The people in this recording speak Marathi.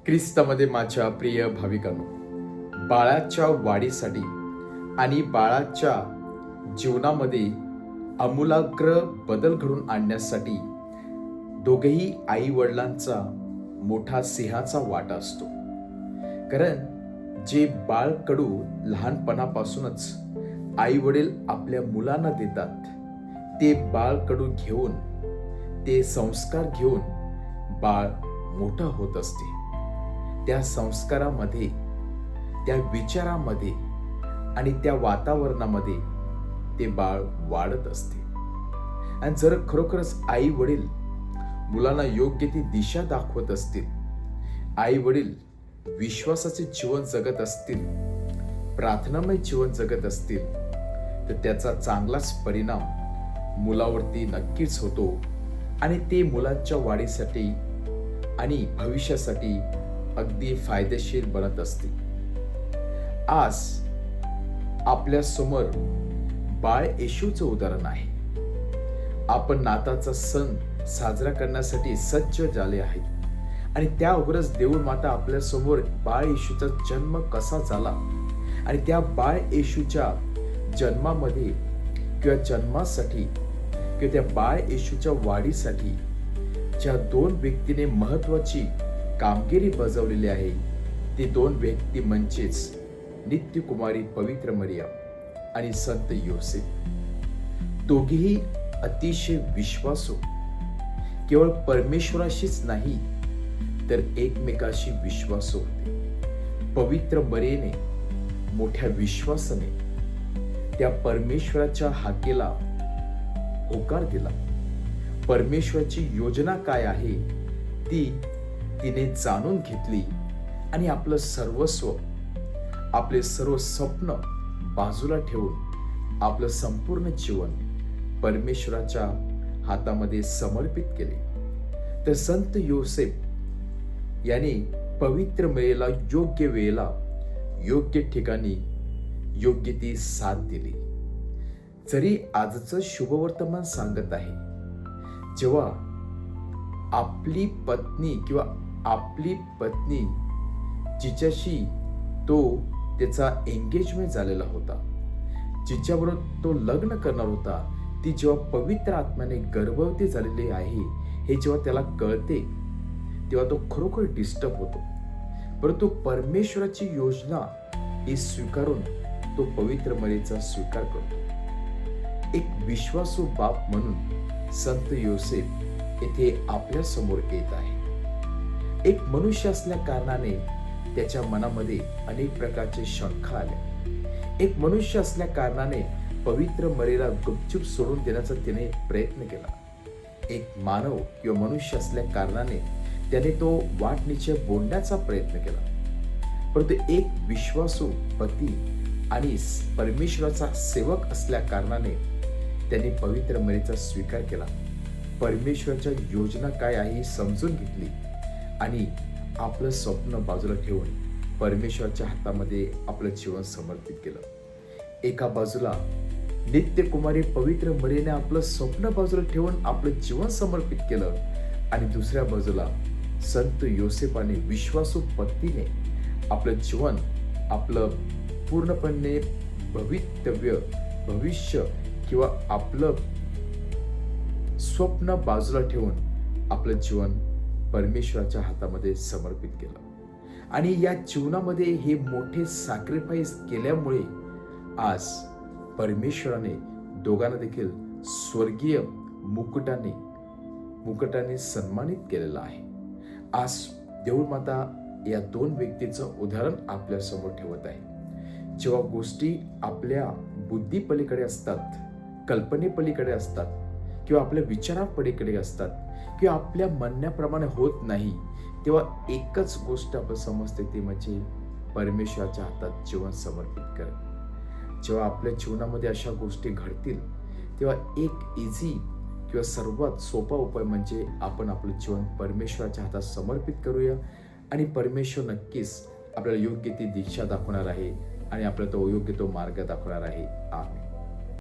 ख्रिस्तामध्ये माझ्या प्रिय भाविकांनो, बाळाच्या वाढीसाठी आणि बाळाच्या जीवनामध्ये आमूलाग्र बदल घडून आणण्यासाठी दोघेही आई वडिलांचा मोठा सिंहाचा वाटा असतो. कारण जे बाळ कडू लहानपणापासूनच आई वडील आपल्या मुलांना देतात, ते बाळ कडू घेऊन, ते संस्कार घेऊन बाळ मोठं होत असते. त्या संस्कारामध्ये, त्या विचारामध्ये आणि त्या वातावरणामध्ये ते बाळ वाढत असते. आणि जर खरोखरच आई वडील मुलांना योग्य ती दिशा दाखवत असतील, आई वडील विश्वासाचे जीवन जगत असतील, प्रार्थनामय जीवन जगत असतील, तर त्याचा चांगलाच परिणाम मुलावरती नक्कीच होतो आणि ते मुलांच्या वाढीसाठी आणि भविष्यासाठी अगदी फायदेशीर बनत असते. आज आपल्या समोर बाळ येशूचं उदाहरण आहे. आपण नाताळचा सण साजरा करण्यासाठी सज्ज झाले आहेत आणि त्यावरच देऊळ माता आपल्या समोर बाळ येशूचा जन्म कसा झाला आणि त्या बाळ येशूच्या जन्मामध्ये किंवा जन्मासाठी किंवा त्या बाळ येशूच्या वाढीसाठी ज्या दोन व्यक्तीने महत्वाची कामगिरी बजावलेली आहे, ती दोन व्यक्ती म्हणजेच नित्यकुमारी पवित्र मरियम आणि संत योसेफ. दोघेही अतिशय विश्वासू, केवळ परमेश्वराशीच नाही तर एकमेकाशी विश्वासू होते. पवित्र मरियेने मोठ्या विश्वासाने त्या परमेश्वराच्या हाकेला होकार दिला. परमेश्वराची योजना काय आहे ती तिने जाणून घेतली आणि आपलं सर्वस्व, आपले सर्व स्वप्न बाजूला ठेवून आपलं संपूर्ण जीवन परमेश्वराच्या हातामध्ये समर्पित केले. तर संत योसेफ यांनी पवित्र मरियेला योग्य वेळेला, योग्य ठिकाणी योग्य ती साथ दिली. जरी आजचं शुभवर्तमान सांगत आहे, जेव्हा आपली पत्नी जिच्याशी तो त्याचा एंगेजमेंट झालेला होता, जिच्याबरोबर तो लग्न करणार होता, ती जेव्हा पवित्र आत्म्याने गर्भवती झालेली आहे हे जेव्हा त्याला कळते, तेव्हा तो खरोखर डिस्टर्ब होतो. परंतु परमेश्वराची योजना ही स्वीकारून तो पवित्र मरियेचा स्वीकार करतो. एक विश्वासू बाप म्हणून संत योसेफ येथे आपल्या समोर येत आहे. एक मनुष्य असल्या कारणाने त्याच्या मनामध्ये अनेक प्रकारचे शंका आले. एक मनुष्य असल्या कारणाने पवित्र मरियेला गुपचूप सोडून देण्याचा त्याने प्रयत्न केला. एक मानव किंवा मनुष्य असल्या कारणाने त्याने तो वाटणीचे बोलण्याचा प्रयत्न केला. परंतु एक विश्वासू पती आणि परमेश्वराचा सेवक असल्या कारणाने त्यांनी पवित्र मरियेचा स्वीकार केला. परमेश्वराच्या योजना काय आहे समजून घेतली आणि आपलं स्वप्न बाजूला ठेवून परमेश्वराच्या हातामध्ये आपलं जीवन समर्पित केलं. एका बाजूला नित्यकुमारी पवित्र मरियेने आपलं स्वप्न बाजूला ठेवून आपलं जीवन समर्पित केलं आणि दुसऱ्या बाजूला संत योसेफाने, विश्वासू पत्नीने आपलं जीवन, आपलं पूर्णपणे भविष्य किंवा आपलं स्वप्न बाजूला ठेवून आपलं जीवन परमेश्वराच्या हातामध्ये समर्पित केलं. आणि या जीवनामध्ये हे मोठे सॅक्रिफाईस केल्यामुळे आज परमेश्वराने दोघांना देखील स्वर्गीय मुकुटाने सन्मानित केलेलं आहे. आज देऊळ माता या दोन व्यक्तीचं उदाहरण आपल्या समोर ठेवत आहे. जेव्हा गोष्टी आपल्या बुद्धीपलीकडे असतात, कल्पनेपलीकडे असतात किंवा आपल्या विचारापलीकडे असतात किंवा आपल्या म्हणण्याप्रमाणे होत नाही, तेव्हा एकच गोष्ट आपण समजते, ती म्हणजे परमेश्वराच्या हातात जीवन समर्पित कर. जेव्हा आपल्या जीवनामध्ये अशा गोष्टी घडतील, तेव्हा एक इझी किंवा सर्वात सोपा उपाय म्हणजे आपण आपलं जीवन परमेश्वराच्या हातात समर्पित करूया आणि परमेश्वर नक्कीच आपल्याला योग्य ती दिशा दाखवणार आहे आणि आपल्याला तो योग्य तो मार्ग दाखवणार आहे. आमेन.